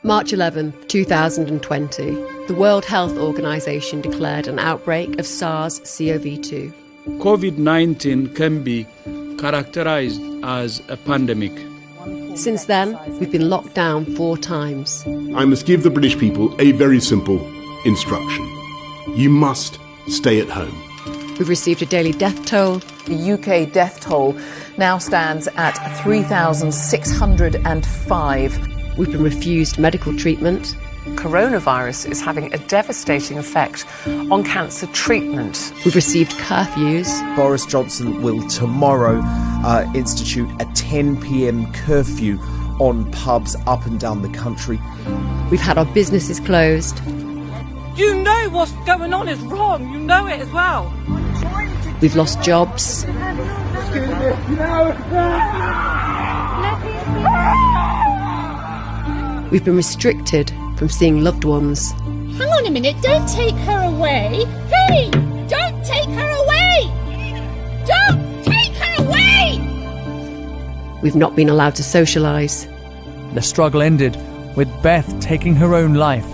March 11th, 2020, the World Health Organization declared an outbreak of SARS-CoV-2. COVID-19 can be characterized as a pandemic. Since then, we've been locked down 4 times. I must give the British people a very simple instruction. You must stay at home. We've received a daily death toll. The UK death toll now stands at 3,605. We've been refused medical treatment. Coronavirus is having a devastating effect on cancer treatment. We've received curfews. Boris Johnson will tomorrow institute a 10 p.m. curfew on pubs up and down the country. We've had our businesses closed. You know what's going on is wrong. You know it as well. We've lost jobs. We've been restricted from seeing loved ones. Hang on a minute, don't take her away. Hey, don't take her away. Don't take her away. We've not been allowed to socialise. The struggle ended with Beth taking her own life.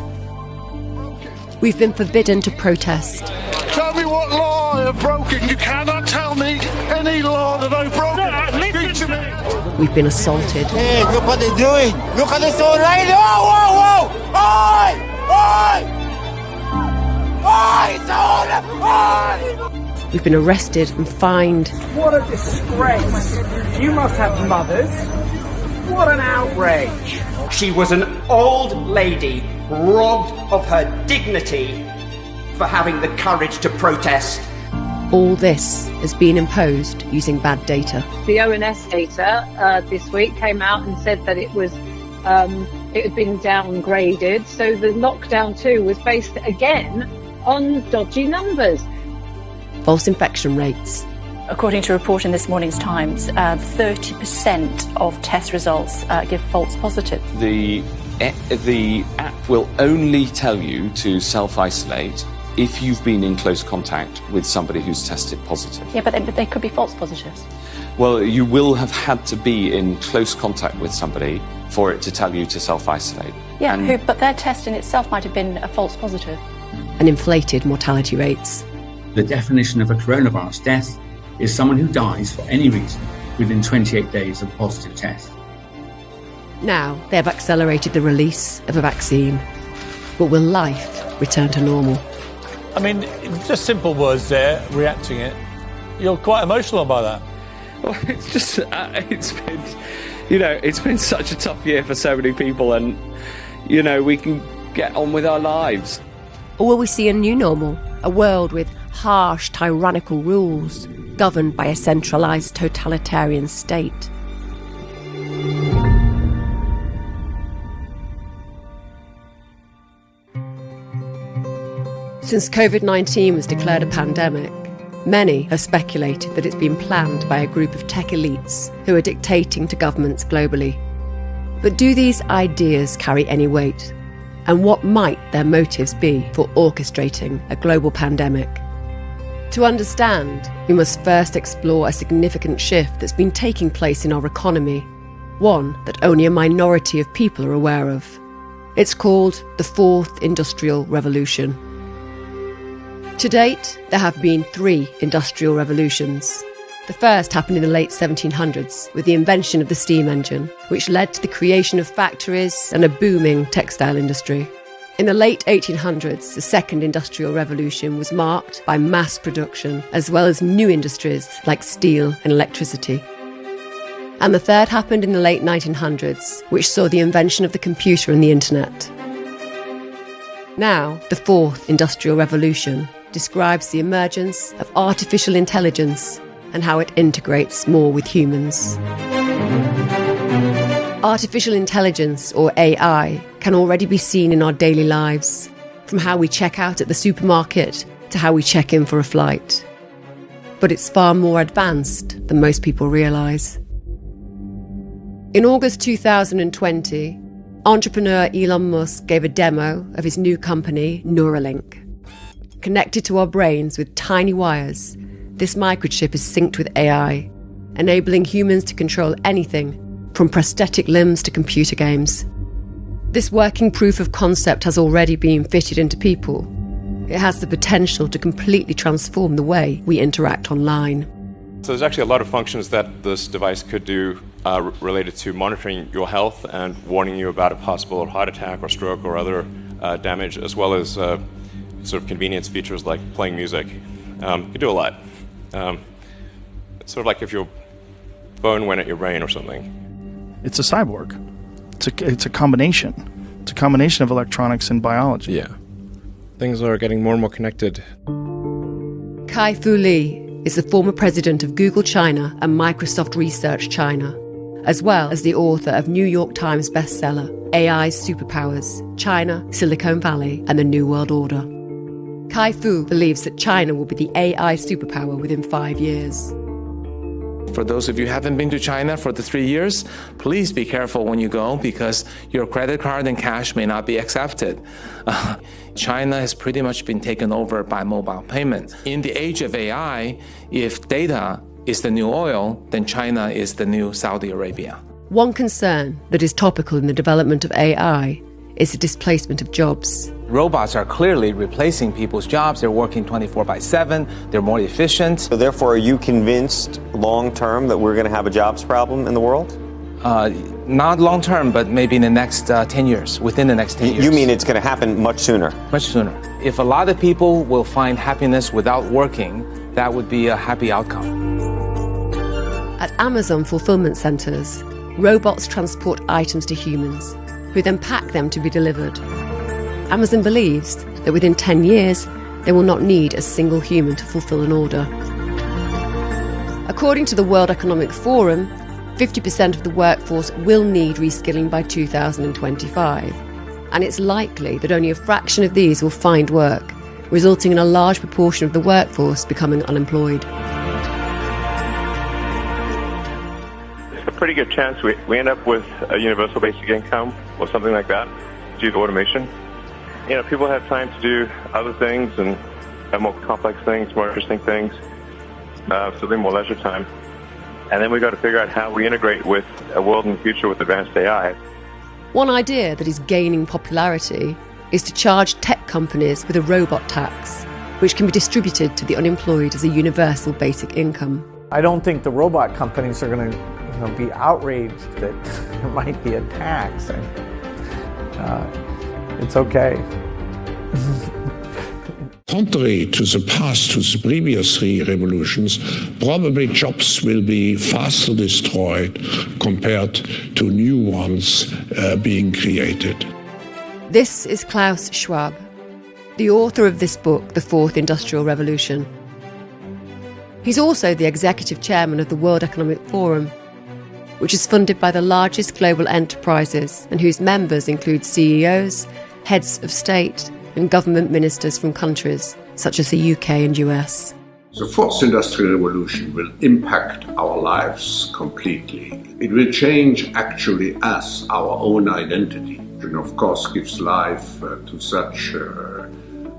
We've been forbidden to protest. Tell me what law I've broken. You cannot tell me any law that I've broken. Speak to me. We've been assaulted. Hey, look what they're doing. Look at this all right. Whoa, whoa, whoa. Oi! Oi! Oi! It's all oi! We've been arrested and fined. What a disgrace. You must have mothers. What an outrage. She was an old lady robbed of her dignity for having the courage to protest. All this has been imposed using bad data. The ONS data this week came out and said that it had been downgraded. So the lockdown 2 was based again on dodgy numbers. False infection rates. According to a report in this morning's Times, 30% of test results give false positive. The app will only tell you to self-isolate if you've been in close contact with somebody who's tested positive. Yeah, but they could be false positives. Well, you will have had to be in close contact with somebody for it to tell you to self-isolate. Yeah, but their test in itself might have been a false positive. And inflated mortality rates. The definition of a coronavirus death is someone who dies for any reason within 28 days of a positive test. Now they have accelerated the release of a vaccine. But will life return to normal? I mean, just simple words there, reacting it. You're quite emotional about that. Well, it's just, it's been such a tough year for so many people, and, we can get on with our lives. Or will we see a new normal? A world with harsh, tyrannical rules, governed by a centralised totalitarian state? Since COVID-19 was declared a pandemic, many have speculated that it's been planned by a group of tech elites who are dictating to governments globally. But do these ideas carry any weight? And what might their motives be for orchestrating a global pandemic? To understand, we must first explore a significant shift that's been taking place in our economy, one that only a minority of people are aware of. It's called the Fourth Industrial Revolution. To date, there have been 3 industrial revolutions. The first happened in the late 1700s with the invention of the steam engine, which led to the creation of factories and a booming textile industry. In the late 1800s, the second industrial revolution was marked by mass production, as well as new industries like steel and electricity. And the third happened in the late 1900s, which saw the invention of the computer and the internet. Now, the fourth industrial revolution describes the emergence of artificial intelligence and how it integrates more with humans. Artificial intelligence, or AI, can already be seen in our daily lives, from how we check out at the supermarket to how we check in for a flight. But it's far more advanced than most people realise. In August 2020, entrepreneur Elon Musk gave a demo of his new company, Neuralink. Connected to our brains with tiny wires, this microchip is synced with AI, enabling humans to control anything, from prosthetic limbs to computer games. This working proof of concept has already been fitted into people. It has the potential to completely transform the way we interact online. So there's actually a lot of functions that this device could do related to monitoring your health and warning you about a possible heart attack or stroke or other damage, as well as sort of convenience features like playing music. You can do a lot. It's sort of like if your phone went at your brain or something. It's a cyborg. It's a combination. It's a combination of electronics and biology. Yeah. Things are getting more and more connected. Kai-Fu Lee is the former president of Google China and Microsoft Research China, as well as the author of New York Times bestseller AI's Superpowers, China, Silicon Valley and the New World Order. Kai-Fu believes that China will be the AI superpower within 5 years. For those of you who haven't been to China for the 3 years, please be careful when you go because your credit card and cash may not be accepted. China has pretty much been taken over by mobile payments. In the age of AI, if data is the new oil, then China is the new Saudi Arabia. One concern that is topical in the development of AI is the displacement of jobs. Robots are clearly replacing people's jobs. They're working 24/7. They're more efficient. So therefore, are you convinced long-term that we're going to have a jobs problem in the world? Not long-term, but maybe in the next 10 years, within the next 10 years. You mean it's going to happen much sooner? Much sooner. If a lot of people will find happiness without working, that would be a happy outcome. At Amazon fulfillment centers, robots transport items to humans, who then pack them to be delivered. Amazon believes that within 10 years, they will not need a single human to fulfill an order. According to the World Economic Forum, 50% of the workforce will need reskilling by 2025, and it's likely that only a fraction of these will find work, resulting in a large proportion of the workforce becoming unemployed. It's a pretty good chance we end up with a universal basic income or something like that due to automation. You know, people have time to do other things and more complex things, more interesting things, so they're more leisure time. And then we've got to figure out how we integrate with a world in the future with advanced AI. One idea that is gaining popularity is to charge tech companies with a robot tax, which can be distributed to the unemployed as a universal basic income. I don't think the robot companies are going to be outraged that there might be a tax. It's okay. Contrary to the past, to the previous three revolutions, probably jobs will be faster destroyed compared to new ones being created. This is Klaus Schwab, the author of this book, The Fourth Industrial Revolution. He's also the executive chairman of the World Economic Forum, which is funded by the largest global enterprises and whose members include CEOs, heads of state, and government ministers from countries such as the UK and US. The fourth industrial revolution will impact our lives completely. It will change actually us, our own identity, and of course gives life to such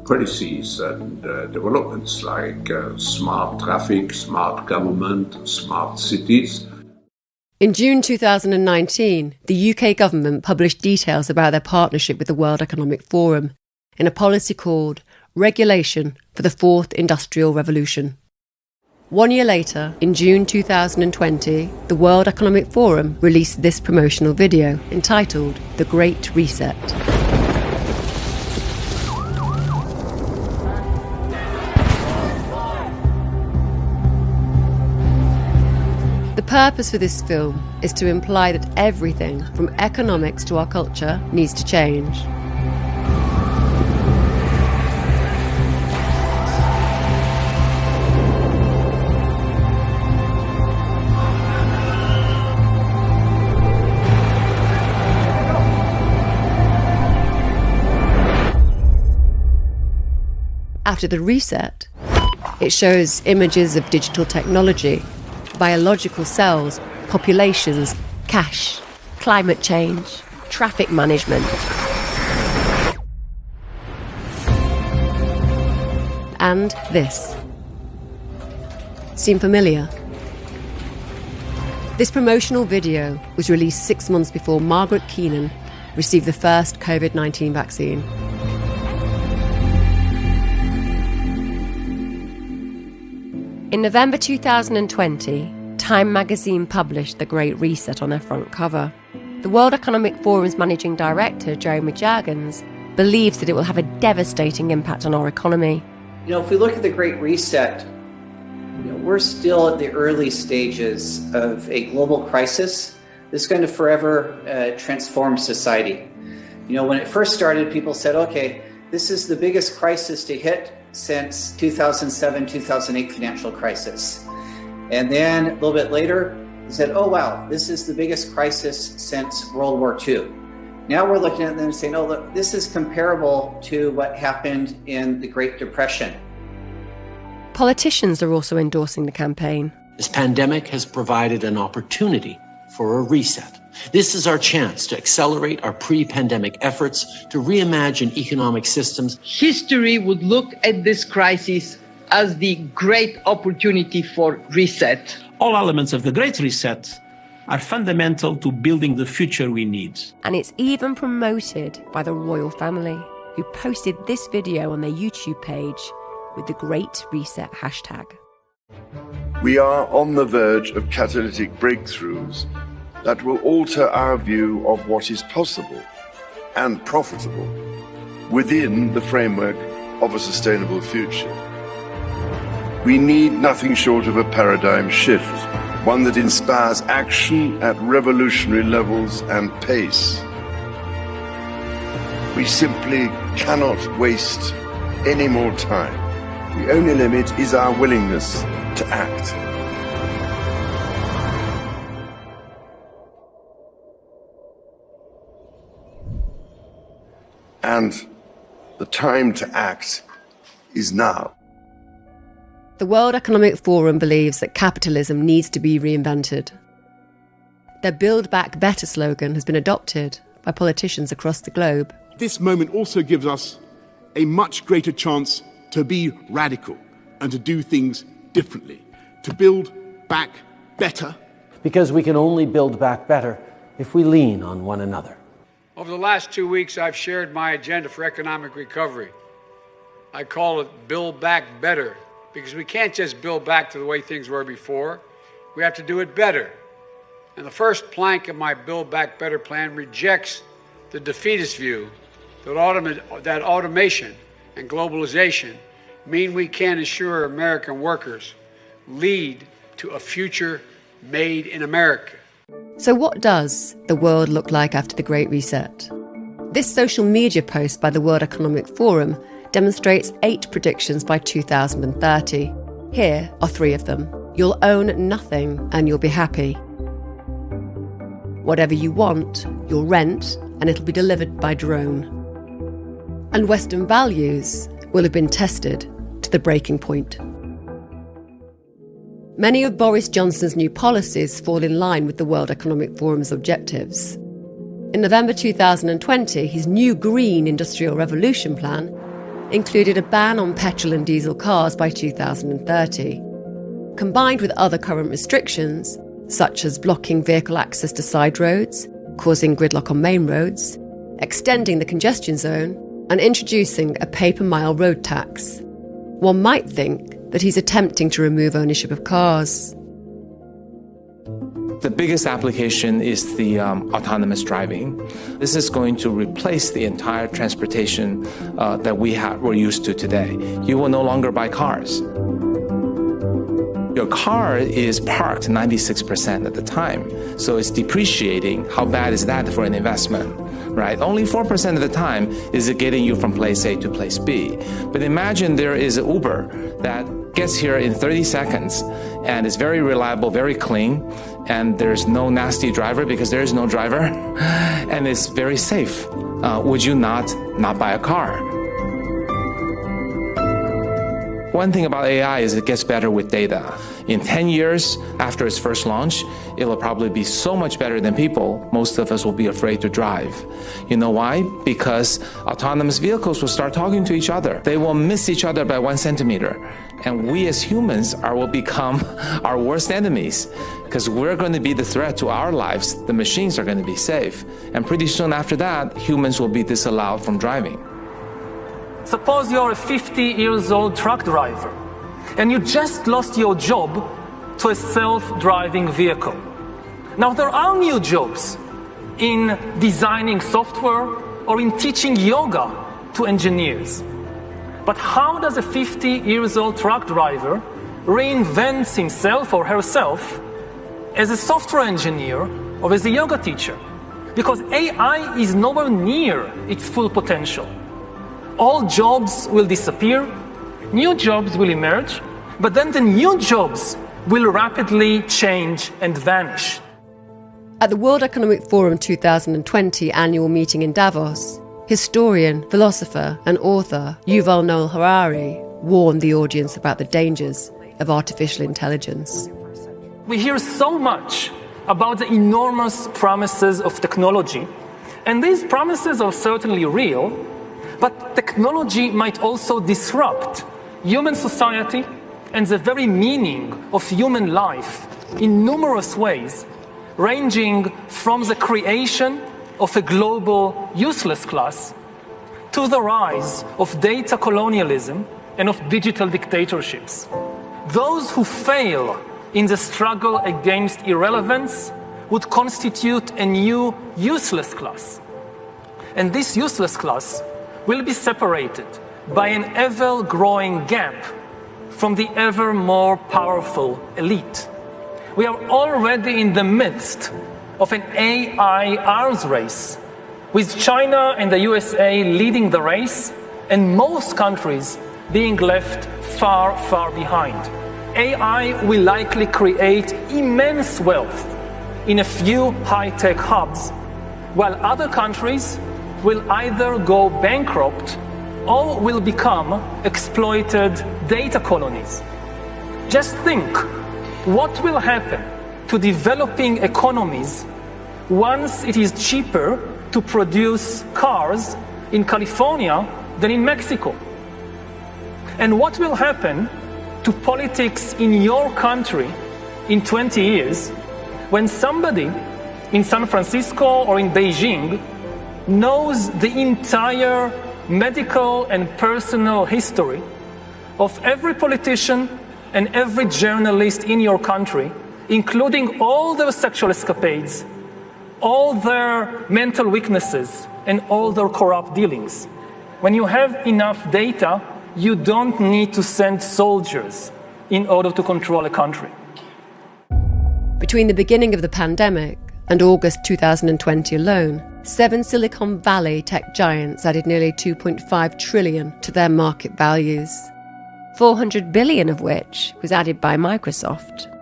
policies and developments like smart traffic, smart government, smart cities. In June 2019, the UK government published details about their partnership with the World Economic Forum in a policy called Regulation for the Fourth Industrial Revolution. 1 year later, in June 2020, the World Economic Forum released this promotional video entitled The Great Reset. The purpose for this film is to imply that everything from economics to our culture needs to change. After the reset, it shows images of digital technology, biological cells, populations, cash, climate change, traffic management. And this. Seem familiar? This promotional video was released 6 months before Margaret Keenan, receive the first COVID-19 vaccine. In November 2020, Time magazine published The Great Reset on their front cover. The World Economic Forum's managing director, Jeremy Jurgens, believes that it will have a devastating impact on our economy. You know, if we look at the Great Reset, we're still at the early stages of a global crisis that's going to forever transform society. You know, when it first started, people said, okay, this is the biggest crisis to hit since 2007-2008 financial crisis. And then a little bit later, they said, oh, wow, this is the biggest crisis since World War II. Now we're looking at them and saying, oh, look, this is comparable to what happened in the Great Depression. Politicians are also endorsing the campaign. This pandemic has provided an opportunity for a reset. This is our chance to accelerate our pre-pandemic efforts to reimagine economic systems. History would look at this crisis as the great opportunity for reset. All elements of the Great Reset are fundamental to building the future we need. And it's even promoted by the royal family, who posted this video on their YouTube page with the Great Reset hashtag. We are on the verge of catalytic breakthroughs that will alter our view of what is possible and profitable within the framework of a sustainable future. We need nothing short of a paradigm shift, one that inspires action at revolutionary levels and pace. We simply cannot waste any more time. The only limit is our willingness to act. And the time to act is now. The World Economic Forum believes that capitalism needs to be reinvented. Their Build Back Better slogan has been adopted by politicians across the globe. This moment also gives us a much greater chance to be radical and to do things differently, to build back better. Because we can only build back better if we lean on one another. Over the last 2 weeks, I've shared my agenda for economic recovery. I call it Build Back Better, because we can't just build back to the way things were before. We have to do it better. And the first plank of my Build Back Better plan rejects the defeatist view that automation and globalization mean we can ensure American workers lead to a future made in America. So what does the world look like after the Great Reset? This social media post by the World Economic Forum demonstrates 8 predictions by 2030. Here are 3 of them. You'll own nothing and you'll be happy. Whatever you want, you'll rent and it'll be delivered by drone. And Western values will have been tested to the breaking point. Many of Boris Johnson's new policies fall in line with the World Economic Forum's objectives. In November 2020, his new Green Industrial Revolution plan included a ban on petrol and diesel cars by 2030. Combined with other current restrictions, such as blocking vehicle access to side roads, causing gridlock on main roads, extending the congestion zone, and introducing a pay-per-mile road tax. One might think that he's attempting to remove ownership of cars. The biggest application is the autonomous driving. This is going to replace the entire transportation that we're used to today. You will no longer buy cars. Your car is parked 96% of the time, so it's depreciating. How bad is that for an investment, right? Only 4% of the time is it getting you from place A to place B. But imagine there is an Uber that gets here in 30 seconds and is very reliable, very clean, and there's no nasty driver because there is no driver, and it's very safe. Would you not buy a car? One thing about AI is it gets better with data. In 10 years after its first launch, it'll probably be so much better than people, most of us will be afraid to drive. You know why? Because autonomous vehicles will start talking to each other. They will miss each other by 1 centimeter. And we as humans will become our worst enemies because we're going to be the threat to our lives. The machines are going to be safe. And pretty soon after that, humans will be disallowed from driving. Suppose you're a 50-year-old truck driver and you just lost your job to a self-driving vehicle. Now, there are new jobs in designing software or in teaching yoga to engineers. But how does a 50-year-old truck driver reinvent himself or herself as a software engineer or as a yoga teacher? Because AI is nowhere near its full potential. All jobs will disappear, new jobs will emerge, but then the new jobs will rapidly change and vanish. At the World Economic Forum 2020 annual meeting in Davos, historian, philosopher and author Yuval Noah Harari warned the audience about the dangers of artificial intelligence. We hear so much about the enormous promises of technology, and these promises are certainly real, but technology might also disrupt human society and the very meaning of human life in numerous ways, ranging from the creation of a global useless class to the rise of data colonialism and of digital dictatorships. Those who fail in the struggle against irrelevance would constitute a new useless class. And this useless class will be separated by an ever-growing gap from the ever more powerful elite. We are already in the midst of an AI arms race, with China and the USA leading the race and most countries being left far, far behind. AI will likely create immense wealth in a few high-tech hubs, while other countries will either go bankrupt or will become exploited data colonies. Just think what will happen to developing economies once it is cheaper to produce cars in California than in Mexico? And what will happen to politics in your country in 20 years when somebody in San Francisco or in Beijing knows the entire medical and personal history of every politician and every journalist in your country, including all their sexual escapades, all their mental weaknesses, and all their corrupt dealings? When you have enough data, you don't need to send soldiers in order to control a country. Between the beginning of the pandemic and August 2020 alone, 7 Silicon Valley tech giants added nearly $2.5 trillion to their market values, $400 billion of which was added by Microsoft.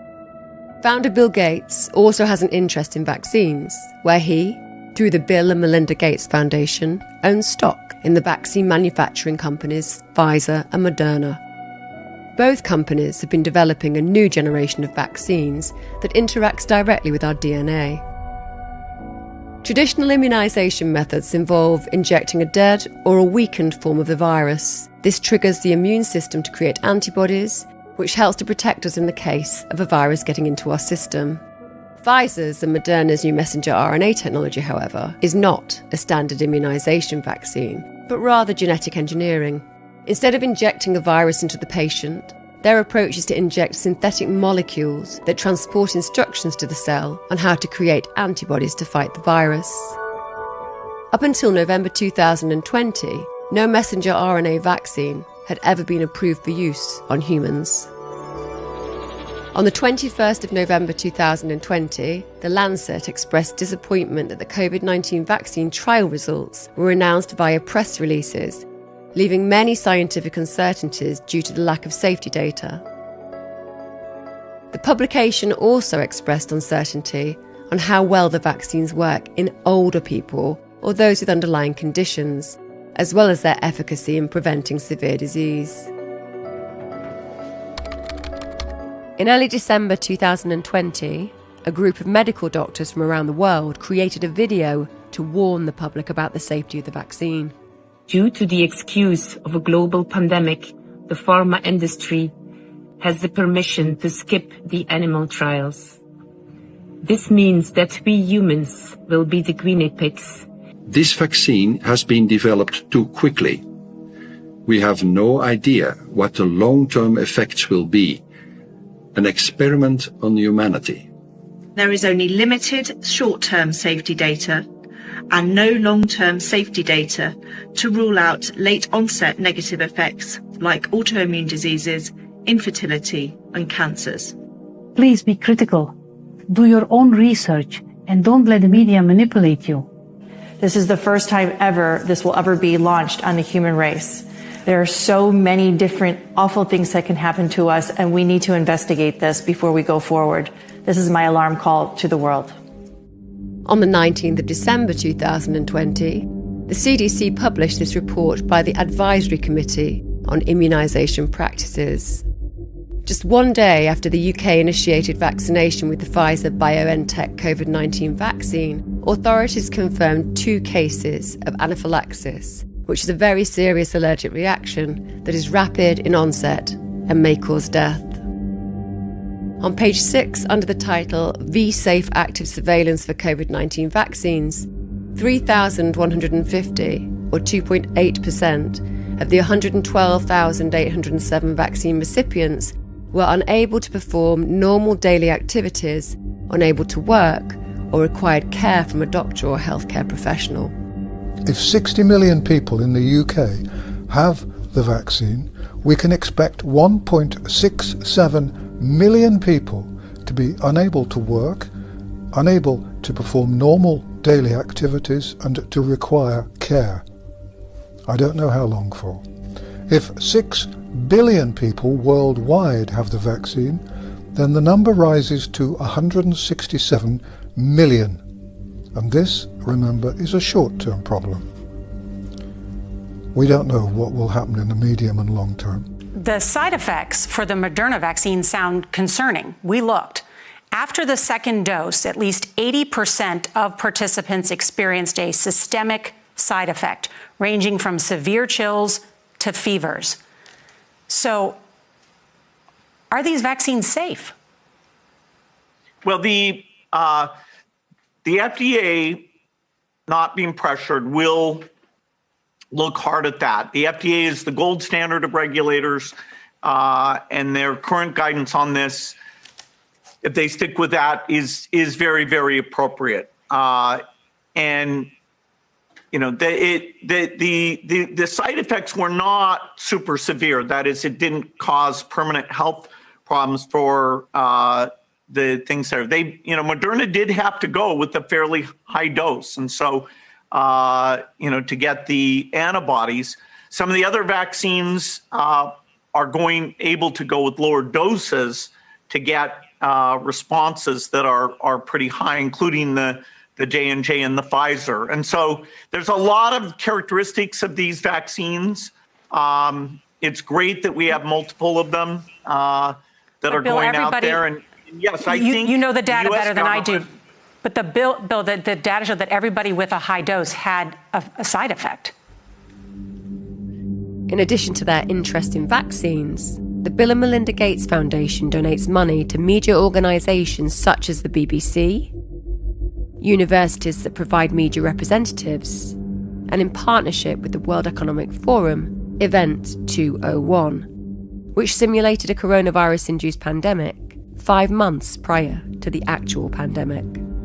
Founder Bill Gates also has an interest in vaccines, where he, through the Bill and Melinda Gates Foundation, owns stock in the vaccine manufacturing companies Pfizer and Moderna. Both companies have been developing a new generation of vaccines that interacts directly with our DNA. Traditional immunisation methods involve injecting a dead or a weakened form of the virus. This triggers the immune system to create antibodies, which helps to protect us in the case of a virus getting into our system. Pfizer's and Moderna's new messenger RNA technology, however, is not a standard immunisation vaccine, but rather genetic engineering. Instead of injecting a virus into the patient, their approach is to inject synthetic molecules that transport instructions to the cell on how to create antibodies to fight the virus. Up until November 2020, no messenger RNA vaccine had ever been approved for use on humans. On the 21st of November 2020, The Lancet expressed disappointment that the COVID-19 vaccine trial results were announced via press releases, leaving many scientific uncertainties due to the lack of safety data. The publication also expressed uncertainty on how well the vaccines work in older people or those with underlying conditions, as well as their efficacy in preventing severe disease. In early December 2020, a group of medical doctors from around the world created a video to warn the public about the safety of the vaccine. Due to the excuse of a global pandemic, the pharma industry has the permission to skip the animal trials. This means that we humans will be the guinea pigs. This vaccine has been developed too quickly. We have no idea what the long-term effects will be. An experiment on humanity. There is only limited short-term safety data and no long-term safety data to rule out late-onset negative effects like autoimmune diseases, infertility, and cancers. Please be critical. Do your own research and don't let the media manipulate you. This is the first time ever this will ever be launched on the human race. There are so many different awful things that can happen to us, and we need to investigate this before we go forward. This is my alarm call to the world. On the 19th of December 2020, the CDC published this report by the Advisory Committee on Immunisation Practices. Just one day after the UK initiated vaccination with the Pfizer-BioNTech COVID-19 vaccine, authorities confirmed 2 cases of anaphylaxis, which is a very serious allergic reaction that is rapid in onset and may cause death. On page 6, under the title V-Safe Active Surveillance for COVID-19 Vaccines, 3,150, or 2.8%, of the 112,807 vaccine recipients were unable to perform normal daily activities, unable to work, or required care from a doctor or healthcare professional. If 60 million people in the UK have the vaccine, we can expect 1.67 million people to be unable to work, unable to perform normal daily activities, and to require care. I don't know how long for. If 6 billion people worldwide have the vaccine, then the number rises to 167 million. And this, remember, is a short-term problem. We don't know what will happen in the medium and long term. The side effects for the Moderna vaccine sound concerning. We looked. After the second dose, at least 80% of participants experienced a systemic side effect, ranging from severe chills to fevers. So, are these vaccines safe? Well, the FDA, not being pressured, will look hard at that. The FDA is the gold standard of regulators, and their current guidance on this, if they stick with that, is very, very appropriate. And you know, the side effects were not super severe. That is, it didn't cause permanent health problems for the things there. Moderna did have to go with a fairly high dose, and so to get the antibodies. Some of the other vaccines are able to go with lower doses to get responses that are pretty high, including the J&J and the Pfizer. And so there's a lot of characteristics of these vaccines. It's great that we have multiple of them that are Bill, going out there. And yes, I think you know the data better than I do. government- But Bill, the data showed that everybody with a high dose had a side effect. In addition to their interest in vaccines, the Bill and Melinda Gates Foundation donates money to media organisations such as the BBC, universities that provide media representatives, and in partnership with the World Economic Forum, Event 201, which simulated a coronavirus-induced pandemic 5 months prior to the actual pandemic.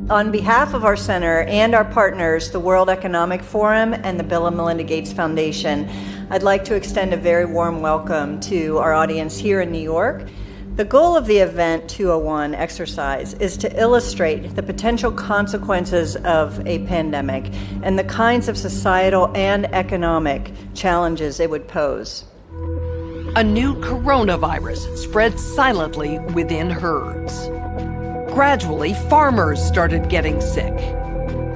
On behalf of our center and our partners, the World Economic Forum and the Bill and Melinda Gates Foundation, I'd like to extend a very warm welcome to our audience here in New York. The goal of the Event 201 exercise is to illustrate the potential consequences of a pandemic and the kinds of societal and economic challenges it would pose. A new coronavirus spread silently within herds. Gradually, farmers started getting sick.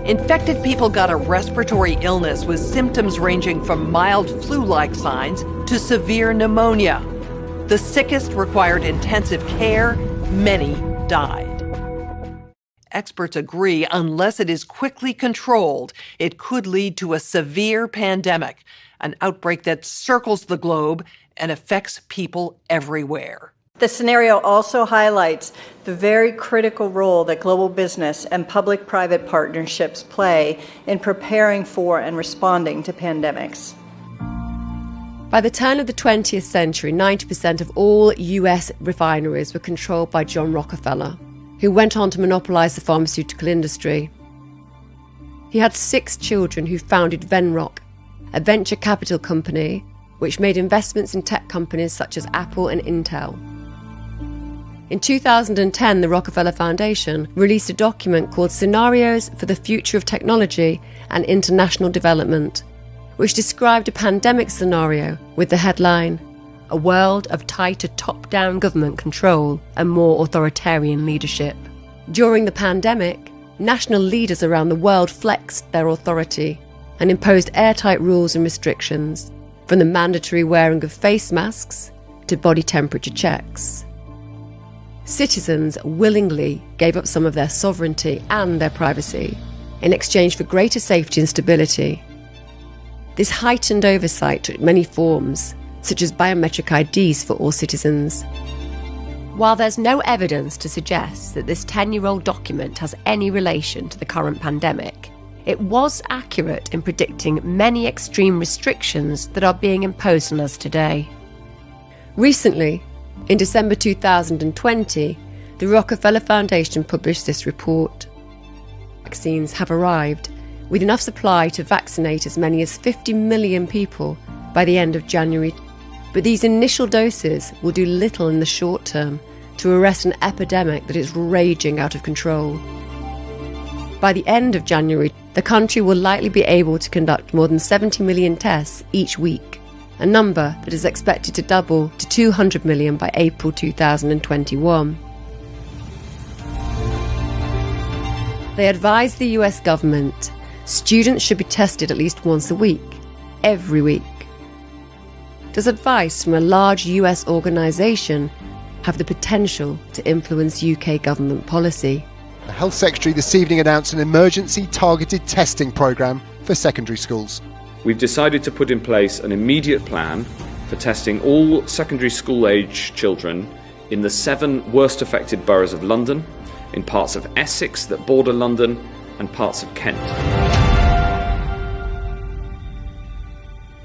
Infected people got a respiratory illness with symptoms ranging from mild flu-like signs to severe pneumonia. The sickest required intensive care. Many died. Experts agree unless it is quickly controlled, it could lead to a severe pandemic, an outbreak that circles the globe and affects people everywhere. The scenario also highlights the very critical role that global business and public-private partnerships play in preparing for and responding to pandemics. By the turn of the 20th century, 90% of all US refineries were controlled by John Rockefeller, who went on to monopolize the pharmaceutical industry. He had 6 children who founded Venrock, a venture capital company which made investments in tech companies such as Apple and Intel. In 2010, the Rockefeller Foundation released a document called Scenarios for the Future of Technology and International Development, which described a pandemic scenario with the headline, "A World of Tighter Top-Down Government Control and More Authoritarian Leadership." During the pandemic, national leaders around the world flexed their authority and imposed airtight rules and restrictions, from the mandatory wearing of face masks to body temperature checks. Citizens willingly gave up some of their sovereignty and their privacy in exchange for greater safety and stability. This heightened oversight took many forms, such as biometric IDs for all citizens. While there's no evidence to suggest that this 10-year-old document has any relation to the current pandemic, it was accurate in predicting many extreme restrictions that are being imposed on us today. Recently, in December 2020, the Rockefeller Foundation published this report. Vaccines have arrived, with enough supply to vaccinate as many as 50 million people by the end of January. But these initial doses will do little in the short term to arrest an epidemic that is raging out of control. By the end of January, the country will likely be able to conduct more than 70 million tests each week, a number that is expected to double to 200 million by April 2021. They advised the US government students should be tested at least once a week, every week. Does advice from a large US organisation have the potential to influence UK government policy? The Health Secretary this evening announced an emergency targeted testing programme for secondary schools. We've decided to put in place an immediate plan for testing all secondary school age children in the 7 worst affected boroughs of London, in parts of Essex that border London, and parts of Kent.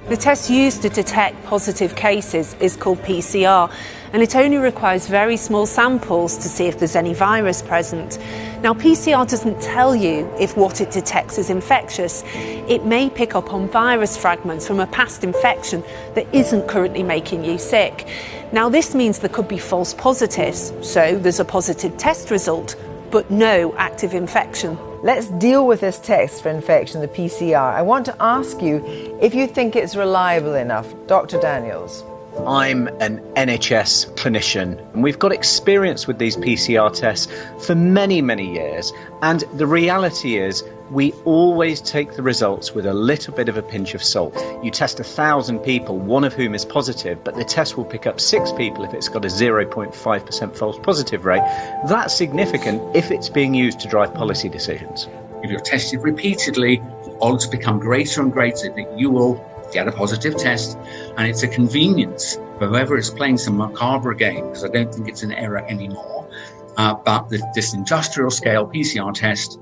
The test used to detect positive cases is called PCR, and it only requires very small samples to see if there's any virus present. Now, PCR doesn't tell you if what it detects is infectious. It may pick up on virus fragments from a past infection that isn't currently making you sick. Now, this means there could be false positives, so there's a positive test result, but no active infection. Let's deal with this test for infection, the PCR. I want to ask you if you think it's reliable enough. Dr. Daniels. I'm an NHS clinician, and we've got experience with these PCR tests for many, many years. And the reality is we always take the results with a little bit of a pinch of salt. You test 1,000 people, one of whom is positive, but the test will pick up 6 people if it's got a 0.5% false positive rate. That's significant if it's being used to drive policy decisions. If you're tested repeatedly, the odds become greater and greater that you will get a positive test, and it's a convenience for whoever is playing some macabre game, because I don't think it's an error anymore. But this industrial scale PCR test,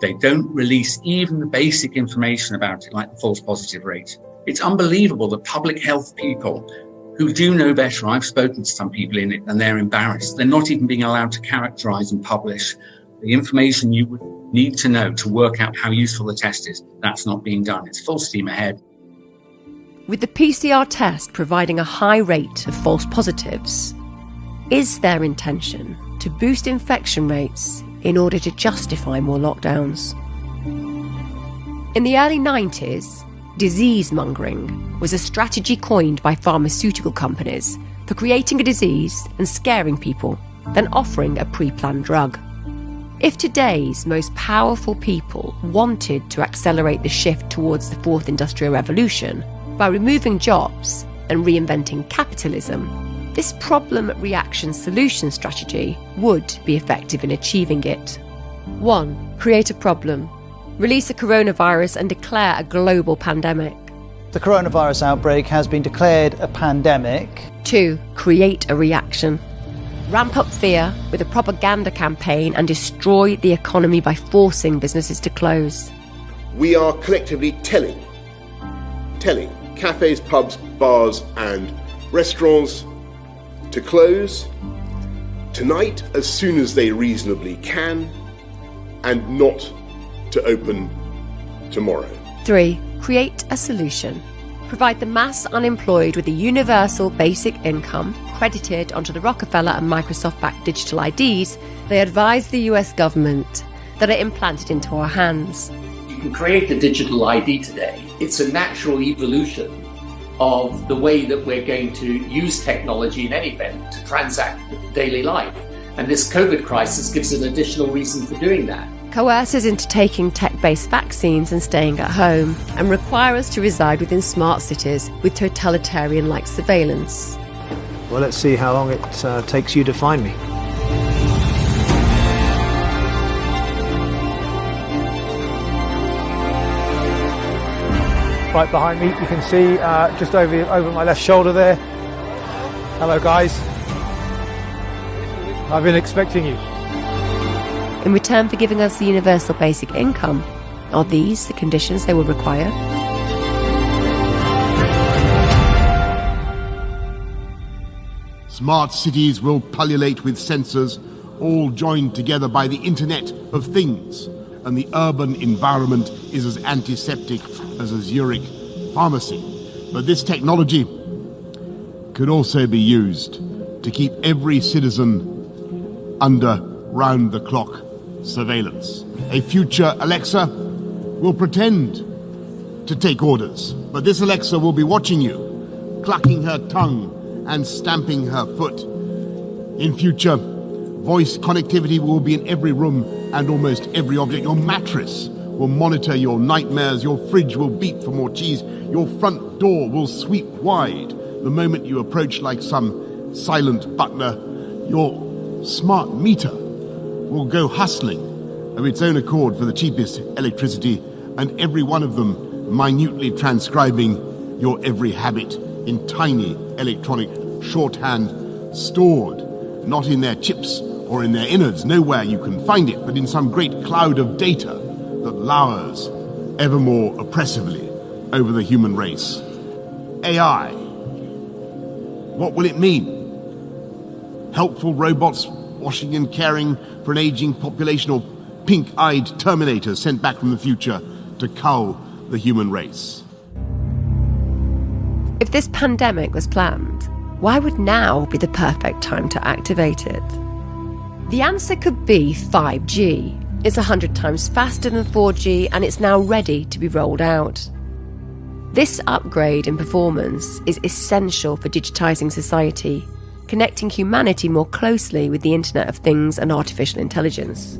they don't release even the basic information about it, like the false positive rate. It's unbelievable that public health people who do know better, I've spoken to some people in it, and they're embarrassed. They're not even being allowed to characterize and publish the information you would need to know to work out how useful the test is. That's not being done. It's full steam ahead. With the PCR test providing a high rate of false positives, is their intention to boost infection rates in order to justify more lockdowns? In the early 90s, disease mongering was a strategy coined by pharmaceutical companies for creating a disease and scaring people, then offering a pre-planned drug. If today's most powerful people wanted to accelerate the shift towards the fourth industrial revolution by removing jobs and reinventing capitalism, this problem reaction solution strategy would be effective in achieving it. 1. Create a problem. Release a coronavirus and declare a global pandemic. The coronavirus outbreak has been declared a pandemic. 2. Create a reaction. ramp up fear with a propaganda campaign and destroy the economy by forcing businesses to close. We are collectively telling cafes, pubs, bars and restaurants to close tonight as soon as they reasonably can and not to open tomorrow. 3. Create a solution. Provide the mass unemployed with a universal basic income credited onto the Rockefeller and Microsoft-backed digital IDs they advise the US government that are implanted into our hands. You can create a digital ID today. It's a natural evolution of the way that we're going to use technology in any event to transact daily life. And this COVID crisis gives an additional reason for doing that. Coerce us into taking tech-based vaccines and staying at home, and require us to reside within smart cities with totalitarian-like surveillance. Well, let's see how long it takes you to find me. Right behind me, you can see just over my left shoulder there. Hello, guys. I've been expecting you. In return for giving us the universal basic income, are these the conditions they will require? Smart cities will pullulate with sensors, all joined together by the Internet of Things, and the urban environment is as antiseptic as a Zurich pharmacy. But this technology could also be used to keep every citizen under round-the-clock surveillance. A future Alexa will pretend to take orders, but this Alexa will be watching you, clucking her tongue and stamping her foot. In future, voice connectivity will be in every room and almost every object. Your mattress will monitor your nightmares, your fridge will beep for more cheese, your front door will sweep wide the moment you approach like some silent butler. Your smart meter will go hustling of its own accord for the cheapest electricity, and every one of them minutely transcribing your every habit in tiny electronic shorthand, stored not in their chips or in their innards, nowhere you can find it, but in some great cloud of data that lowers ever more oppressively over the human race. AI. What will it mean? Helpful robots washing and caring for an aging population, or pink-eyed terminators sent back from the future to cull the human race? If this pandemic was planned, why would now be the perfect time to activate it? The answer could be 5G. It's 100 times faster than 4G, and it's now ready to be rolled out. This upgrade in performance is essential for digitising society, connecting humanity more closely with the Internet of Things and artificial intelligence.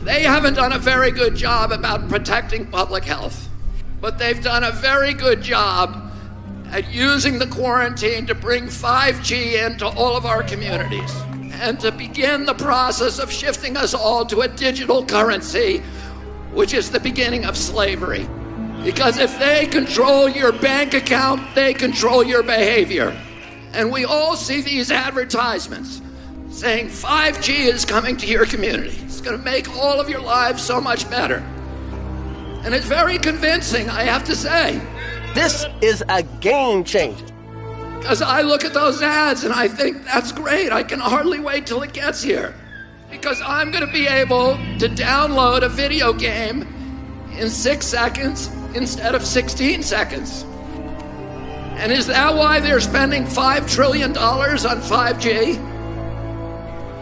They haven't done a very good job about protecting public health, but they've done a very good job at using the quarantine to bring 5G into all of our communities and to begin the process of shifting us all to a digital currency, which is the beginning of slavery. Because if they control your bank account, they control your behavior. And we all see these advertisements saying 5G is coming to your community. It's going to make all of your lives so much better. And it's very convincing, I have to say. This is a game changer. Because I look at those ads and I think, that's great. I can hardly wait till it gets here. Because I'm going to be able to download a video game in 6 seconds instead of 16 seconds. And is that why they're spending $5 trillion on 5G?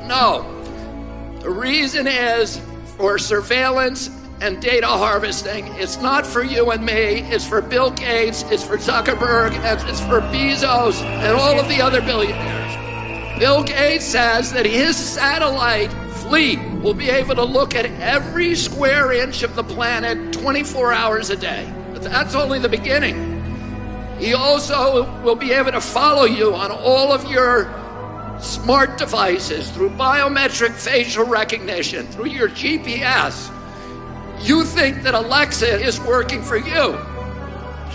No. The reason is for surveillance and data harvesting. It's not for you and me. It's for Bill Gates, it's for Zuckerberg, and it's for Bezos and all of the other billionaires. Bill Gates says that his satellite fleet will be able to look at every square inch of the planet 24 hours a day. But that's only the beginning. He also will be able to follow you on all of your smart devices through biometric facial recognition, through your GPS. You think that Alexa is working for you.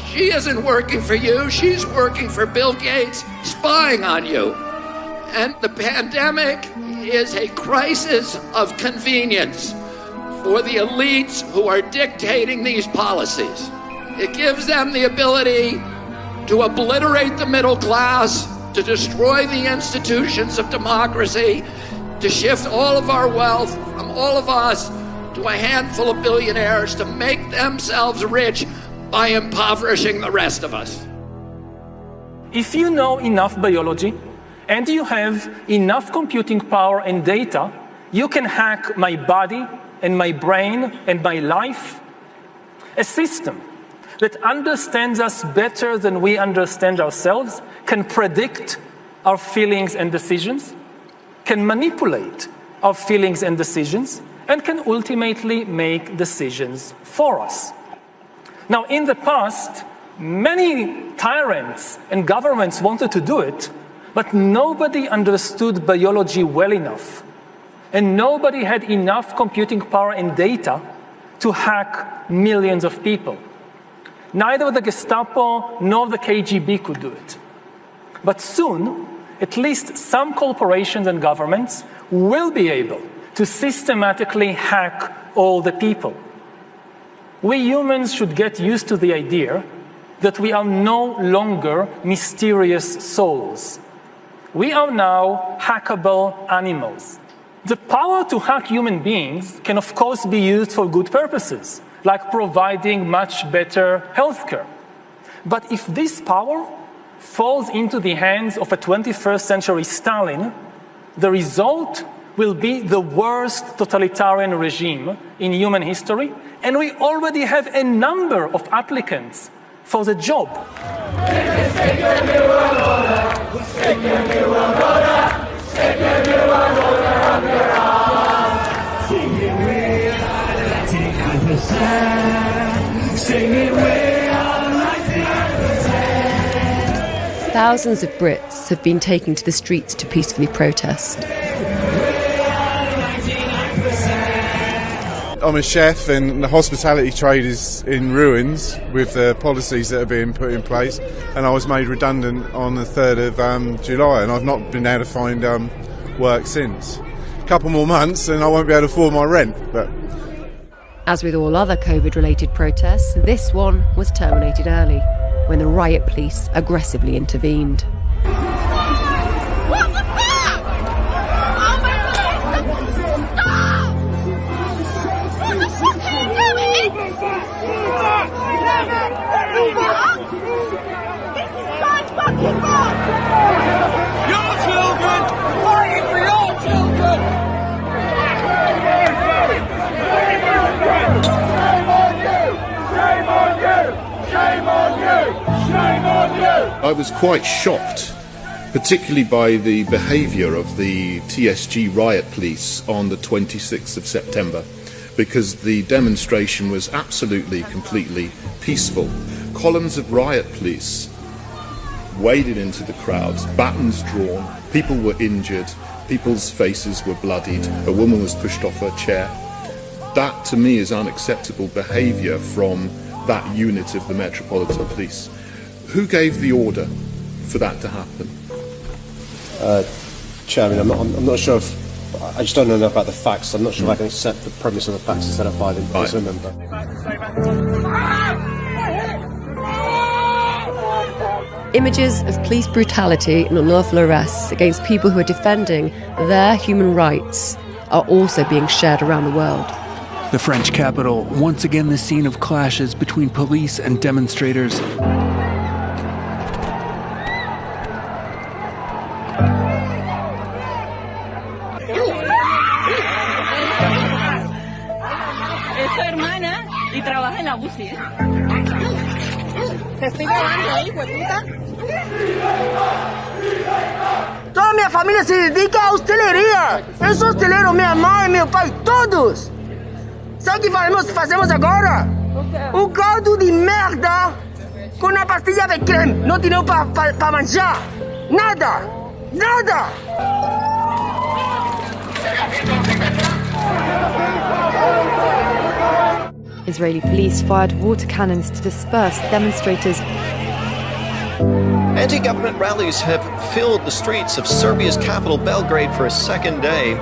She isn't working for you. She's working for Bill Gates, spying on you. And the pandemic is a crisis of convenience for the elites who are dictating these policies. It gives them the ability to obliterate the middle class, to destroy the institutions of democracy, to shift all of our wealth from all of us to a handful of billionaires to make themselves rich by impoverishing the rest of us. If you know enough biology and you have enough computing power and data, you can hack my body and my brain and my life. A system that understands us better than we understand ourselves, can predict our feelings and decisions, can manipulate our feelings and decisions, and can ultimately make decisions for us. Now, in the past, many tyrants and governments wanted to do it, but nobody understood biology well enough, and nobody had enough computing power and data to hack millions of people. Neither the Gestapo nor the KGB could do it. But soon, at least some corporations and governments will be able to systematically hack all the people. We humans should get used to the idea that we are no longer mysterious souls. We are now hackable animals. The power to hack human beings can, of course, be used for good purposes, like providing much better healthcare. But if this power falls into the hands of a 21st century Stalin, the result will be the worst totalitarian regime in human history, and we already have a number of applicants for the job. Thousands of Brits have been taken to the streets to peacefully protest. I'm a chef and the hospitality trade is in ruins with the policies that are being put in place, and I was made redundant on the 3rd of July, and I've not been able to find work since. A couple more months and I won't be able to afford my rent. But as with all other COVID-related protests, this one was terminated early when the riot police aggressively intervened. I was quite shocked, particularly by the behaviour of the TSG riot police on the 26th of September, because the demonstration was absolutely, completely peaceful. Columns of riot police waded into the crowds, batons drawn, people were injured, people's faces were bloodied, a woman was pushed off her chair. That, to me, is unacceptable behaviour from that unit of the Metropolitan Police. Who gave the order for that to happen? Chairman, I'm not sure if... I just don't know enough about the facts. I'm not sure I can accept the premise of the facts set up by the member. Images of police brutality and unlawful arrests against people who are defending their human rights are also being shared around the world. The French capital, once again the scene of clashes between police and demonstrators. Toda minha família se dedica à hosteleria. Eu sou hosteleiro, minha mãe, meu pai, todos. Sabe o que fazemos agora? Um caldo de merda com uma pastilha de creme. Não tinha para manjar. Nada. Nada. Israeli police fired water cannons to disperse demonstrators. Anti-government rallies have filled the streets of Serbia's capital, Belgrade, for a second day.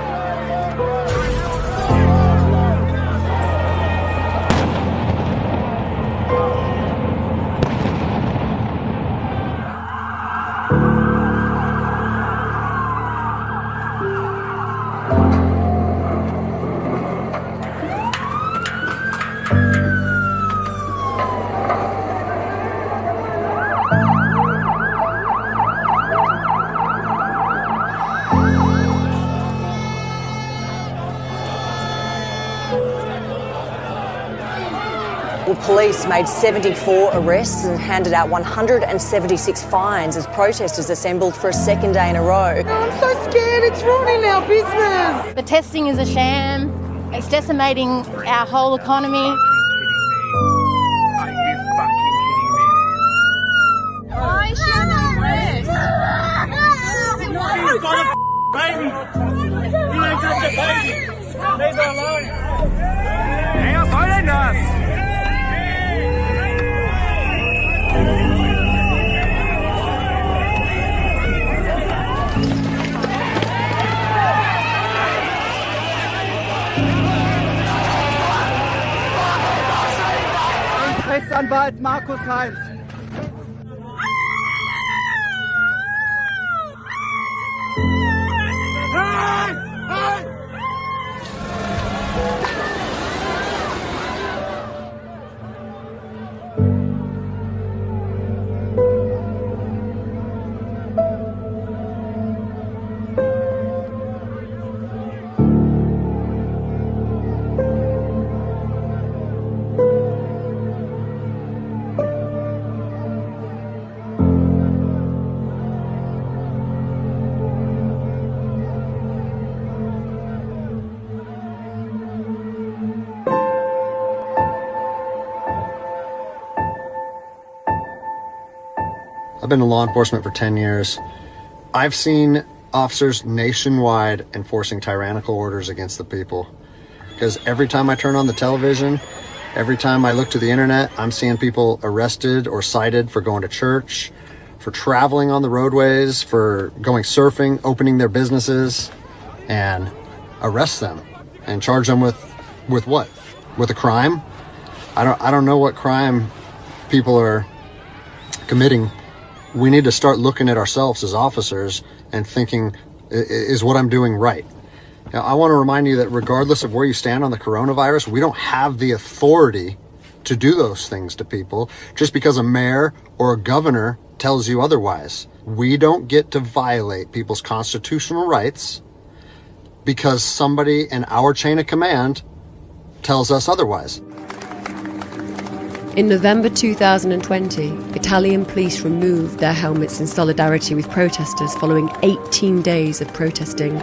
Police made 74 arrests and handed out 176 fines as protesters assembled for a second day in a row. I'm so scared, it's ruining our business. The testing is a sham. It's decimating our whole economy. Why should I rest? He's got a baby. He ain't got the baby. Leave her alone. Ellos joden us. Rechtsanwalt Markus Heinz. I've been in law enforcement for 10 years. I've seen officers nationwide enforcing tyrannical orders against the people. Because every time I turn on the television, every time I look to the internet, I'm seeing people arrested or cited for going to church, for traveling on the roadways, for going surfing, opening their businesses, and arrest them and charge them with what? With a crime? I don't know what crime people are committing. We need to start looking at ourselves as officers and thinking, is what I'm doing right? Now, I want to remind you that regardless of where you stand on the coronavirus, we don't have the authority to do those things to people just because a mayor or a governor tells you otherwise. We don't get to violate people's constitutional rights because somebody in our chain of command tells us otherwise. In November 2020, Italian police removed their helmets in solidarity with protesters following 18 days of protesting.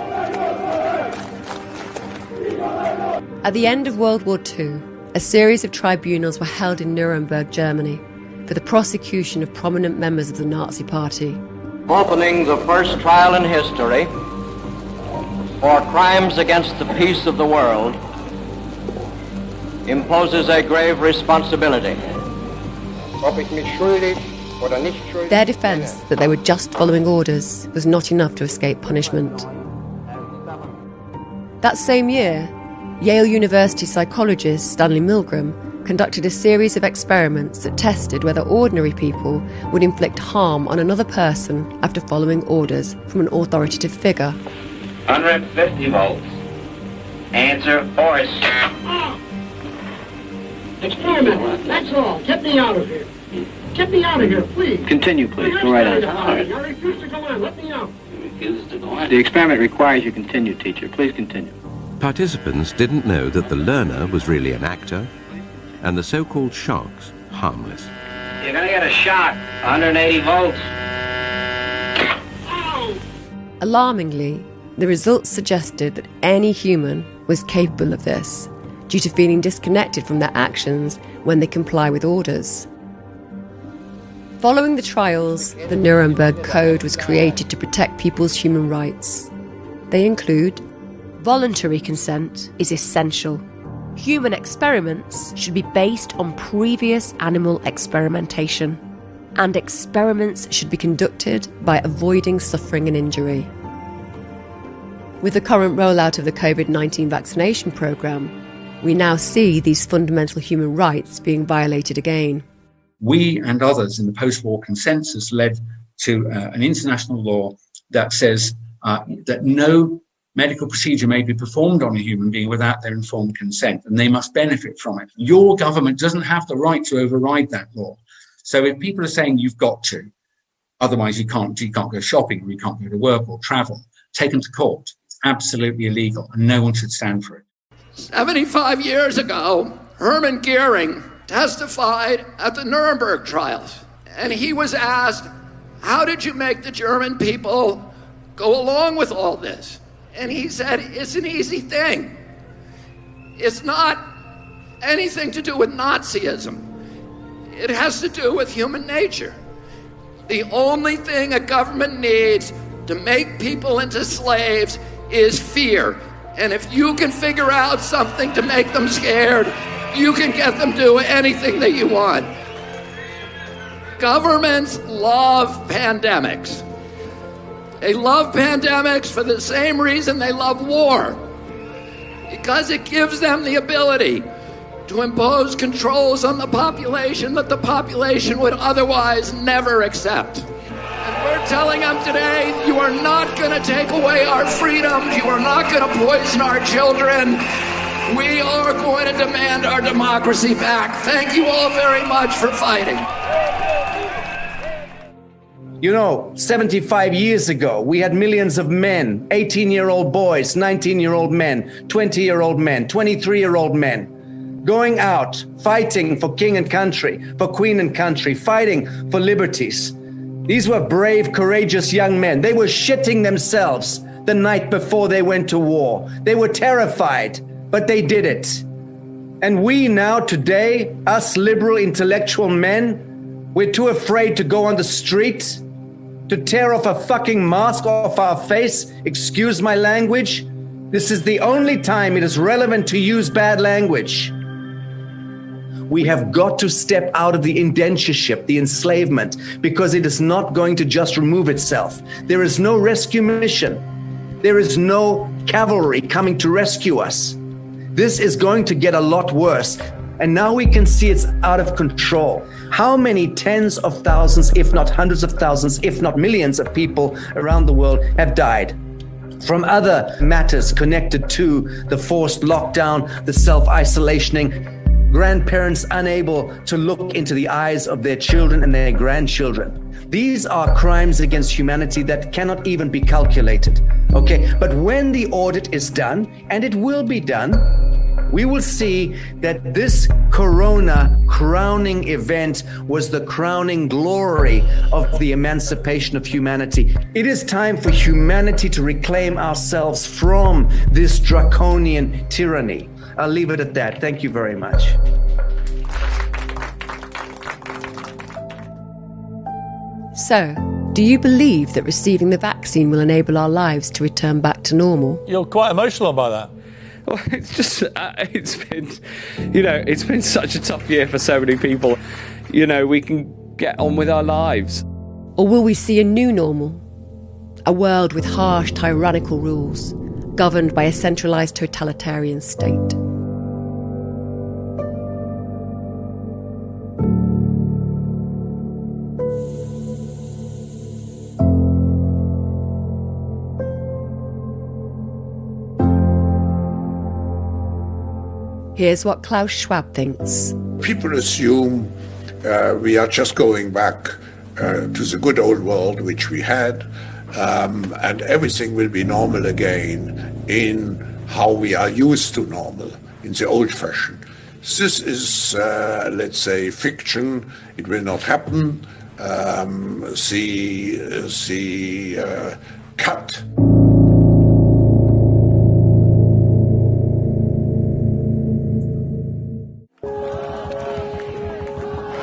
At the end of World War II, a series of tribunals were held in Nuremberg, Germany, for the prosecution of prominent members of the Nazi Party. Opening the first trial in history for crimes against the peace of the world imposes a grave responsibility. Their defense that they were just following orders was not enough to escape punishment. That same year, Yale University psychologist Stanley Milgram conducted a series of experiments that tested whether ordinary people would inflict harm on another person after following orders from an authoritative figure. 150 volts. Answer, force. Experiment, that's all. Get me out of here. Get me out of here, please. Continue, please. Go right on. I refuse to go on. Let me out. The experiment requires you continue, teacher. Please continue. Participants didn't know that the learner was really an actor and the so-called sharks harmless. You're gonna get a shock. 180 volts. Alarmingly, the results suggested that any human was capable of this, due to feeling disconnected from their actions when they comply with orders. Following the trials, the Nuremberg Code was created to protect people's human rights. They include: voluntary consent is essential. Human experiments should be based on previous animal experimentation. and experiments should be conducted by avoiding suffering and injury. With the current rollout of the COVID-19 vaccination programme, we now see these fundamental human rights being violated again. We and others in the post-war consensus led to an international law that says that no medical procedure may be performed on a human being without their informed consent, and they must benefit from it. Your government doesn't have the right to override that law. So if people are saying you've got to, otherwise you can't go shopping, or you can't go to work or travel, take them to court. It's absolutely illegal, and no one should stand for it. 75 years ago, Hermann Goering testified at the Nuremberg trials, and he was asked, how did you make the German people go along with all this? And he said, it's an easy thing. It's not anything to do with Nazism. It has to do with human nature. The only thing a government needs to make people into slaves is fear. And if you can figure out something to make them scared, you can get them to do anything that you want. Governments love pandemics. They love pandemics for the same reason they love war, because it gives them the ability to impose controls on the population that the population would otherwise never accept. And we're telling them today, you are not going to take away our freedoms, you are not going to poison our children. We are going to demand our democracy back. Thank you all very much for fighting. You know, 75 years ago, we had millions of men, 18-year-old boys, 19-year-old men, 20-year-old men, 23-year-old men, going out, fighting for king and country, for queen and country, fighting for liberties. These were brave, courageous young men. They were shitting themselves the night before they went to war. They were terrified, but they did it. And we now, today, us liberal intellectual men, we're too afraid to go on the street, to tear off a fucking mask off our face. Excuse my language. This is the only time it is relevant to use bad language. We have got to step out of the indentureship, the enslavement, because it is not going to just remove itself. There is no rescue mission. There is no cavalry coming to rescue us. This is going to get a lot worse. And now we can see it's out of control. How many tens of thousands, if not hundreds of thousands, if not millions of people around the world have died from other matters connected to the forced lockdown, the self-isolationing, grandparents unable to look into the eyes of their children and their grandchildren. These are crimes against humanity that cannot even be calculated. Okay, but when the audit is done, and it will be done, we will see that this Corona crowning event was the crowning glory of the emancipation of humanity. It is time for humanity to reclaim ourselves from this draconian tyranny. I'll leave it at that. Thank you very much. So, do you believe that receiving the vaccine will enable our lives to return back to normal? You're quite emotional about that. Well, it's just, it's been such a tough year for so many people. You know, we can get on with our lives. Or will we see a new normal? A world with harsh, tyrannical rules, governed by a centralised totalitarian state. Here's what Klaus Schwab thinks. People assume we are just going back to the good old world which we had, and everything will be normal again in how we are used to normal, in the old fashion. This is, let's say, fiction. It will not happen. Cut.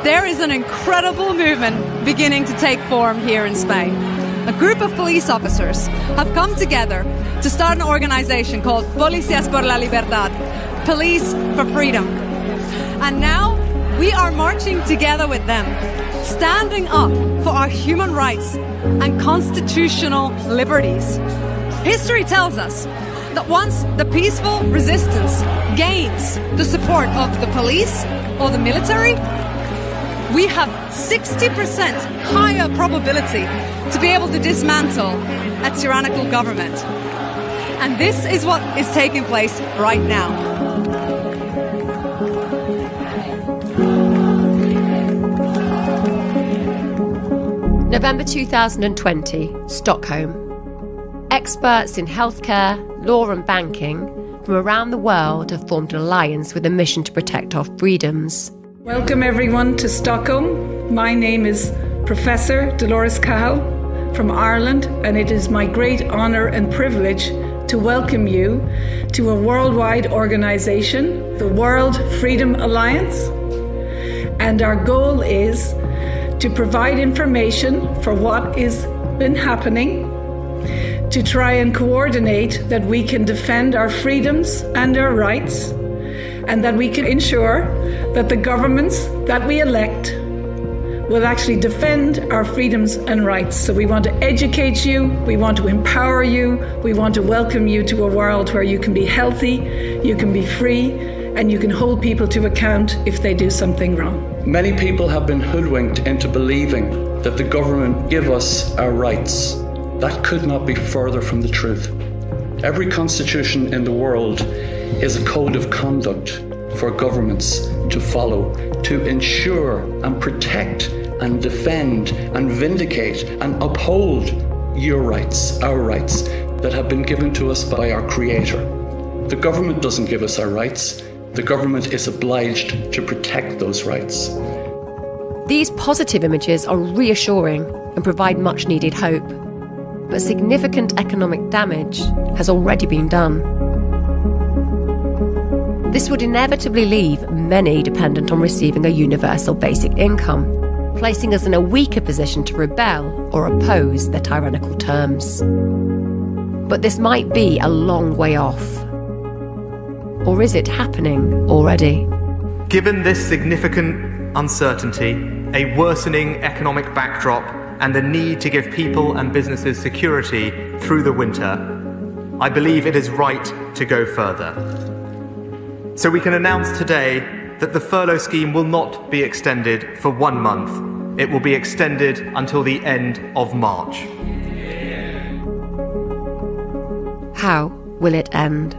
There is an incredible movement beginning to take form here in Spain. A group of police officers have come together to start an organization called Policías por la Libertad, Police for Freedom. And now We are marching together with them, standing up for our human rights and constitutional liberties. History tells us that once the peaceful resistance gains the support of the police or the military, we have 60% higher probability to be able to dismantle a tyrannical government. And this is what is taking place right now. November 2020, Stockholm. Experts in healthcare, law and banking from around the world have formed an alliance with a mission to protect our freedoms. Welcome everyone to Stockholm. My name is Professor Dolores Cahill from Ireland, and it is my great honour and privilege to welcome you to a worldwide organisation, the World Freedom Alliance. And our goal is to provide information for what has been happening, to try and coordinate that we can defend our freedoms and our rights, and that we can ensure that the governments that we elect will actually defend our freedoms and rights. So we want to educate you, we want to empower you, we want to welcome you to a world where you can be healthy, you can be free, and you can hold people to account if they do something wrong. Many people have been hoodwinked into believing that the government give us our rights. That could not be further from the truth. Every constitution in the world is a code of conduct for governments to follow, to ensure and protect and defend and vindicate and uphold your rights, our rights, that have been given to us by our Creator. The government doesn't give us our rights. The government is obliged to protect those rights. These positive images are reassuring and provide much needed hope. But significant economic damage has already been done. This would inevitably leave many dependent on receiving a universal basic income, placing us in a weaker position to rebel or oppose their tyrannical terms. But this might be a long way off. Or is it happening already? Given this significant uncertainty, a worsening economic backdrop, and the need to give people and businesses security through the winter, I believe it is right to go further. So we can announce today that the furlough scheme will not be extended for 1 month. It will be extended until the end of March. How will it end?